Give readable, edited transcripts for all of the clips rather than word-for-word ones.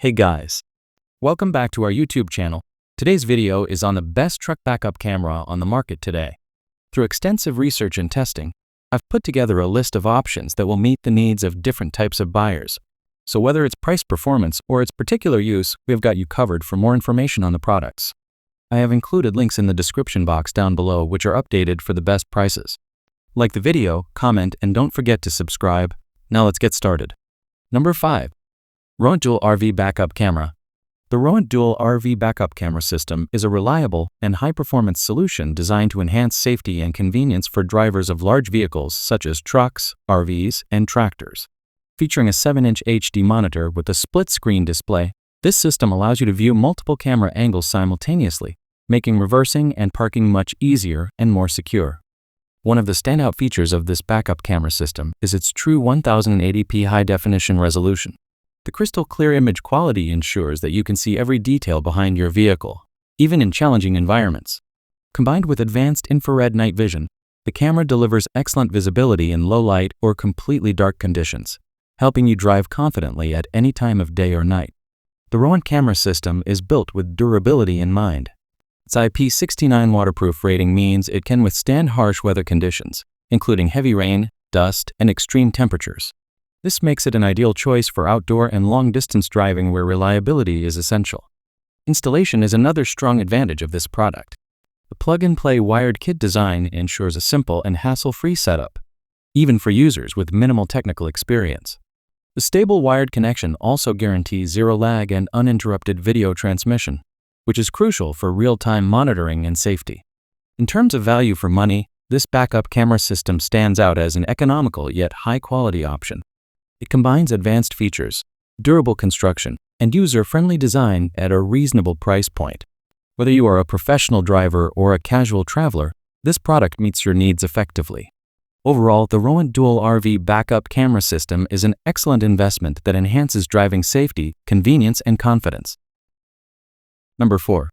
Hey guys, welcome back to our YouTube channel. Today's video is on the best truck backup camera on the market today. Through extensive research and testing, I've put together a list of options that will meet the needs of different types of buyers. So whether it's price performance or its particular use, we've got you covered. For more information on the products, I have included links in the description box down below which are updated for the best prices. Like the video, comment, and don't forget to subscribe. Now let's get started. Number 5. Rohent Dual RV Backup Camera. The Rohent Dual RV Backup Camera system is a reliable and high-performance solution designed to enhance safety and convenience for drivers of large vehicles such as trucks, RVs, and tractors. Featuring a 7-inch HD monitor with a split-screen display, this system allows you to view multiple camera angles simultaneously, making reversing and parking much easier and more secure. One of the standout features of this backup camera system is its true 1080p high-definition resolution. The crystal-clear image quality ensures that you can see every detail behind your vehicle, even in challenging environments. Combined with advanced infrared night vision, the camera delivers excellent visibility in low light or completely dark conditions, helping you drive confidently at any time of day or night. The Rohent camera system is built with durability in mind. Its IP69 waterproof rating means it can withstand harsh weather conditions, including heavy rain, dust, and extreme temperatures. This makes it an ideal choice for outdoor and long-distance driving where reliability is essential. Installation is another strong advantage of this product. The plug-and-play wired kit design ensures a simple and hassle-free setup, even for users with minimal technical experience. The stable wired connection also guarantees zero lag and uninterrupted video transmission, which is crucial for real-time monitoring and safety. In terms of value for money, this backup camera system stands out as an economical yet high-quality option. It combines advanced features, durable construction, and user-friendly design at a reasonable price point. Whether you are a professional driver or a casual traveler, this product meets your needs effectively. Overall, the Rohent Dual RV Backup Camera System is an excellent investment that enhances driving safety, convenience, and confidence. Number 4.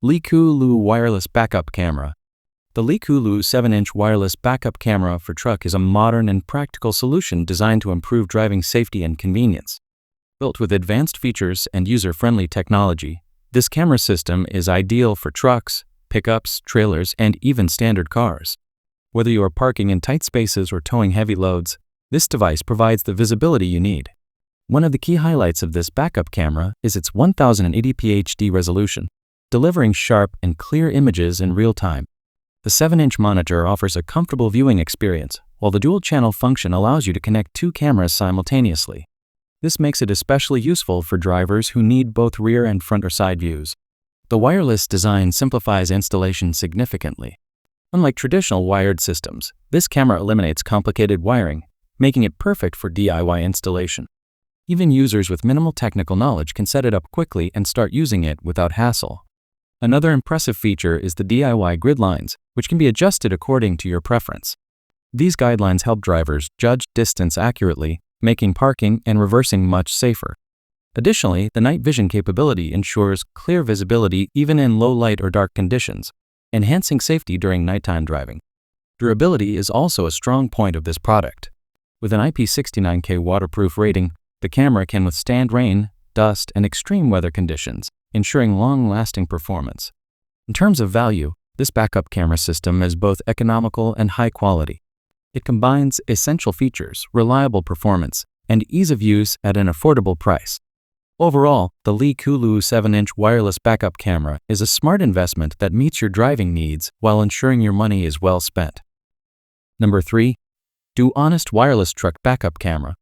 LeeKooLuu Wireless Backup Camera. The LeeKooLuu 7-inch wireless backup camera for truck is a modern and practical solution designed to improve driving safety and convenience. Built with advanced features and user-friendly technology, this camera system is ideal for trucks, pickups, trailers, and even standard cars. Whether you are parking in tight spaces or towing heavy loads, this device provides the visibility you need. One of the key highlights of this backup camera is its 1080p HD resolution, delivering sharp and clear images in real time. The 7-inch monitor offers a comfortable viewing experience, while the dual-channel function allows you to connect two cameras simultaneously. This makes it especially useful for drivers who need both rear and front or side views. The wireless design simplifies installation significantly. Unlike traditional wired systems, this camera eliminates complicated wiring, making it perfect for DIY installation. Even users with minimal technical knowledge can set it up quickly and start using it without hassle. Another impressive feature is the DIY grid lines, which can be adjusted according to your preference. These guidelines help drivers judge distance accurately, making parking and reversing much safer. Additionally, the night vision capability ensures clear visibility even in low light or dark conditions, enhancing safety during nighttime driving. Durability is also a strong point of this product. With an IP69K waterproof rating, the camera can withstand rain, dust, and extreme weather conditions, ensuring long-lasting performance. In terms of value, this backup camera system is both economical and high quality. It combines essential features, reliable performance, and ease of use at an affordable price. Overall, the LeeKooLuu 7-inch wireless backup camera is a smart investment that meets your driving needs while ensuring your money is well spent. Number 3. DoHonest Wireless Truck Backup Camera.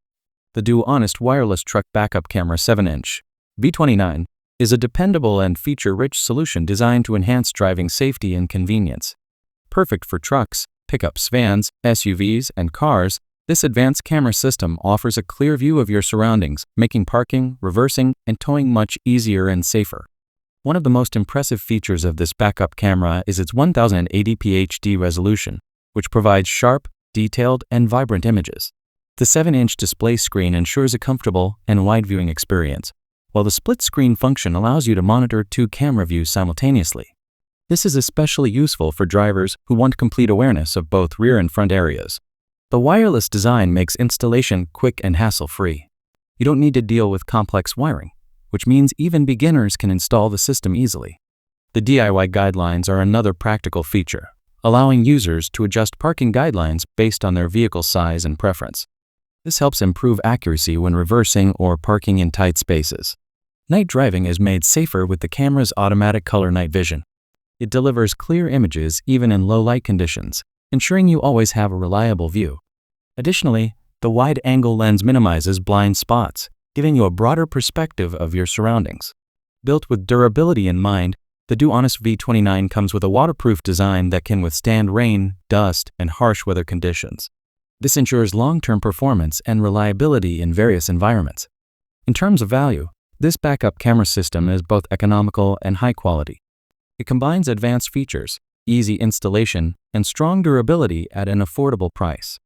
The DoHonest Wireless Truck Backup Camera 7-inch V29 is a dependable and feature-rich solution designed to enhance driving safety and convenience. Perfect for trucks, pickups, vans, SUVs, and cars, this advanced camera system offers a clear view of your surroundings, making parking, reversing, and towing much easier and safer. One of the most impressive features of this backup camera is its 1080p HD resolution, which provides sharp, detailed, and vibrant images. The 7-inch display screen ensures a comfortable and wide viewing experience, while the split-screen function allows you to monitor two camera views simultaneously. This is especially useful for drivers who want complete awareness of both rear and front areas. The wireless design makes installation quick and hassle-free. You don't need to deal with complex wiring, which means even beginners can install the system easily. The DIY guidelines are another practical feature, allowing users to adjust parking guidelines based on their vehicle size and preference. This helps improve accuracy when reversing or parking in tight spaces. Night driving is made safer with the camera's automatic color night vision. It delivers clear images even in low light conditions, ensuring you always have a reliable view. Additionally, the wide-angle lens minimizes blind spots, giving you a broader perspective of your surroundings. Built with durability in mind, the DoHonest V29 comes with a waterproof design that can withstand rain, dust, and harsh weather conditions. This ensures long-term performance and reliability in various environments. In terms of value, this backup camera system is both economical and high quality. It combines advanced features, easy installation, and strong durability at an affordable price.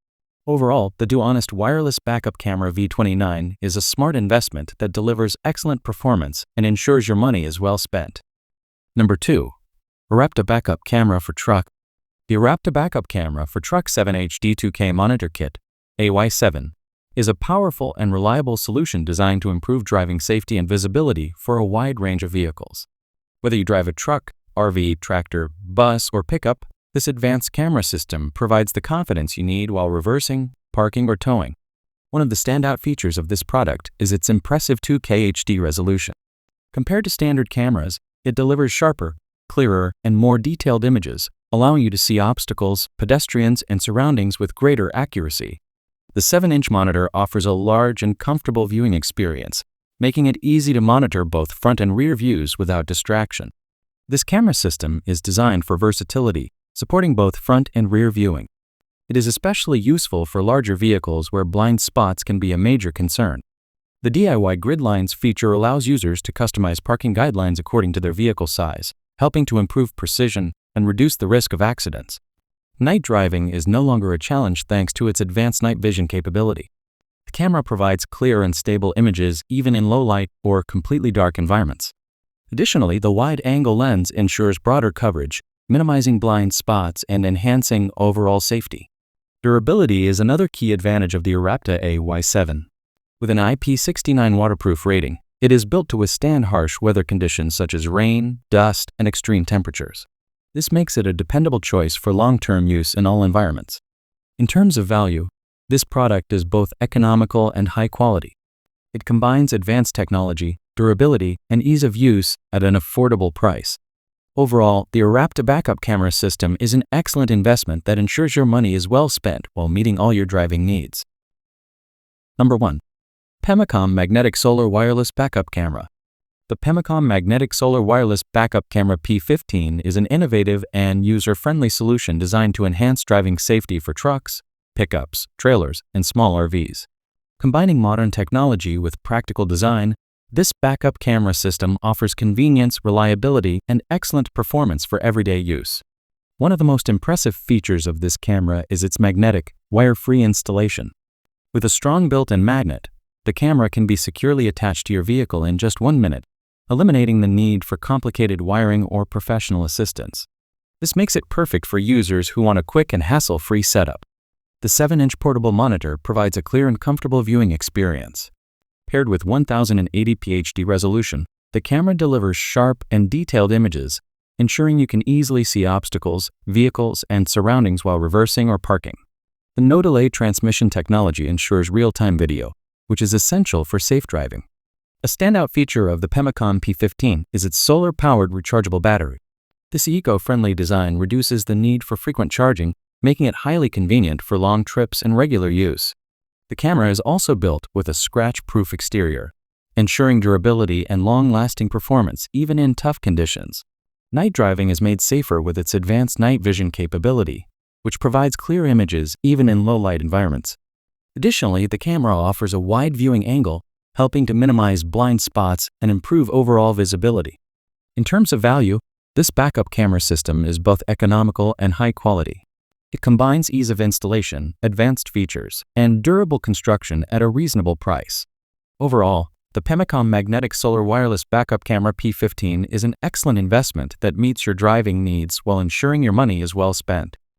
Overall, the DoHonest wireless backup camera V29 is a smart investment that delivers excellent performance and ensures your money is well spent. Number 2. eRapta Backup Camera for Truck. The eRapta Backup Camera for Truck 7HD2K Monitor Kit, AY7, is a powerful and reliable solution designed to improve driving safety and visibility for a wide range of vehicles. Whether you drive a truck, RV, tractor, bus, or pickup, this advanced camera system provides the confidence you need while reversing, parking, or towing. One of the standout features of this product is its impressive 2K HD resolution. Compared to standard cameras, it delivers sharper, clearer, and more detailed images, allowing you to see obstacles, pedestrians, and surroundings with greater accuracy. The 7-inch monitor offers a large and comfortable viewing experience, making it easy to monitor both front and rear views without distraction. This camera system is designed for versatility, supporting both front and rear viewing. It is especially useful for larger vehicles where blind spots can be a major concern. The DIY grid lines feature allows users to customize parking guidelines according to their vehicle size, helping to improve precision and reduce the risk of accidents. Night driving is no longer a challenge thanks to its advanced night vision capability. The camera provides clear and stable images even in low light or completely dark environments. Additionally, the wide-angle lens ensures broader coverage, minimizing blind spots and enhancing overall safety. Durability is another key advantage of the eRapta AY7. With an IP69 waterproof rating, it is built to withstand harsh weather conditions such as rain, dust, and extreme temperatures. This makes it a dependable choice for long-term use in all environments. In terms of value, this product is both economical and high quality. It combines advanced technology, durability, and ease of use at an affordable price. Overall, the eRapta backup camera system is an excellent investment that ensures your money is well spent while meeting all your driving needs. Number 1. pemacom Magnetic Solar Wireless Backup Camera. The pemacom Magnetic Solar Wireless Backup Camera P15 is an innovative and user-friendly solution designed to enhance driving safety for trucks, pickups, trailers, and small RVs. Combining modern technology with practical design, this backup camera system offers convenience, reliability, and excellent performance for everyday use. One of the most impressive features of this camera is its magnetic, wire-free installation. With a strong built-in magnet, the camera can be securely attached to your vehicle in just 1 minute, eliminating the need for complicated wiring or professional assistance. This makes it perfect for users who want a quick and hassle-free setup. The 7-inch portable monitor provides a clear and comfortable viewing experience. Paired with 1080p HD resolution, the camera delivers sharp and detailed images, ensuring you can easily see obstacles, vehicles, and surroundings while reversing or parking. The no-delay transmission technology ensures real-time video, which is essential for safe driving. A standout feature of the pemacom P15 is its solar-powered rechargeable battery. This eco-friendly design reduces the need for frequent charging, making it highly convenient for long trips and regular use. The camera is also built with a scratch-proof exterior, ensuring durability and long-lasting performance even in tough conditions. Night driving is made safer with its advanced night vision capability, which provides clear images even in low-light environments. Additionally, the camera offers a wide viewing angle, helping to minimize blind spots and improve overall visibility. In terms of value, this backup camera system is both economical and high quality. It combines ease of installation, advanced features, and durable construction at a reasonable price. Overall, the pemacom Magnetic Solar Wireless Backup Camera P15 is an excellent investment that meets your driving needs while ensuring your money is well spent.